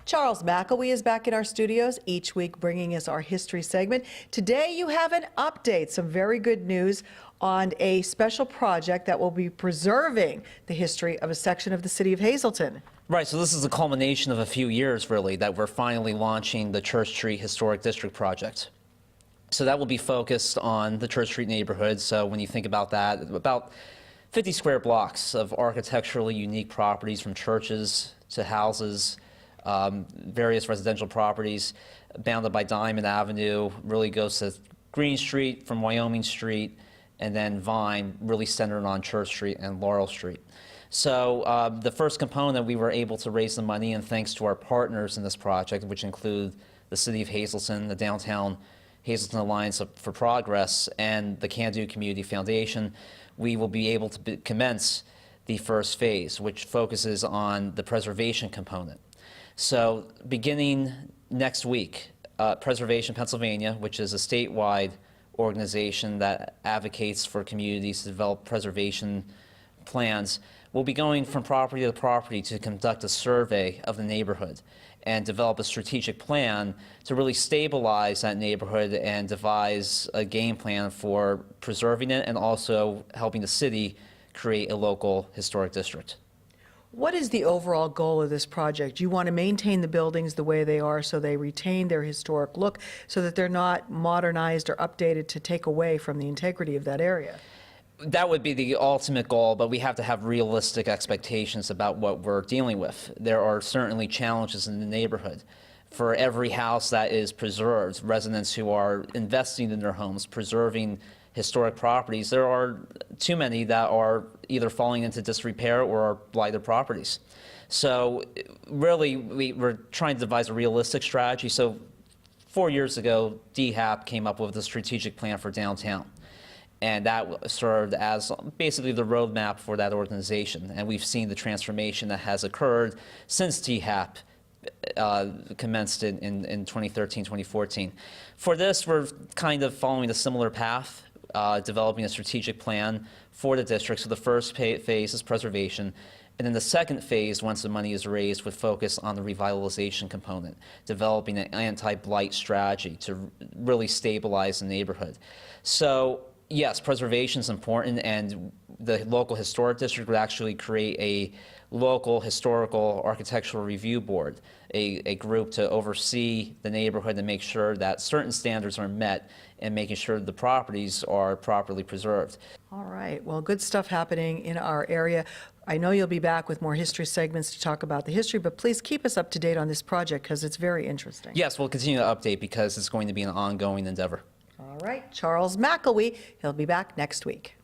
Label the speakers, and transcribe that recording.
Speaker 1: Charles McElwee is back in our studios each week bringing us our history segment. Today you have an update, some very good news on a special project that will be preserving the history of a section of the city of Hazleton.
Speaker 2: Right, so this is a culmination of a few years, really, that we're finally launching the Church Street Historic District project. So that will be focused on the Church Street neighborhood. So when you think about that, about 50 square blocks of architecturally unique properties, from churches to houses, various residential properties bounded by Diamond Avenue, really goes to Green Street from Wyoming Street, and then Vine, really centered on Church Street and Laurel Street. So the first component, we were able to raise the money, and thanks to our partners in this project, which include the City of Hazleton, the Downtown Hazleton Alliance for Progress, and the Can Do Community Foundation, we will be able to commence the first phase, which focuses on the preservation component. So beginning next week, Preservation Pennsylvania, which is a statewide organization that advocates for communities to develop preservation plans, will be going from property to property to conduct a survey of the neighborhood and develop a strategic plan to really stabilize that neighborhood and devise a game plan for preserving it and also helping the city create a local historic district.
Speaker 1: What is the overall goal of this project? You want to maintain the buildings the way they are so they retain their historic look, so that they're not modernized or updated to take away from the integrity of that area?
Speaker 2: That would be the ultimate goal, but we have to have realistic expectations about what we're dealing with. There are certainly challenges in the neighborhood. For every house that is preserved, residents who are investing in their homes, preserving historic properties, there are too many that are either falling into disrepair or are blighted properties. So really, we're trying to devise a realistic strategy. So 4 years ago, DHAP came up with a strategic plan for downtown. And that served as basically the roadmap for that organization. And we've seen the transformation that has occurred since DHAP commenced in 2013, 2014. For this, we're kind of following a similar path, developing a strategic plan for the district. So the first phase is preservation. And then the second phase, once the money is raised, would focus on the revitalization component, developing an anti-blight strategy to really stabilize the neighborhood. So yes, preservation is important, and the local historic district would actually create a local historical architectural review board, a group to oversee the neighborhood and make sure that certain standards are met and making sure the properties are properly preserved.
Speaker 1: All right, well, good stuff happening in our area. I know you'll be back with more history segments to talk about the history, but please keep us up to date on this project because it's very interesting.
Speaker 2: Yes, we'll continue to update because it's going to be an ongoing endeavor.
Speaker 1: All right, Charles McElwee, he'll be back next week.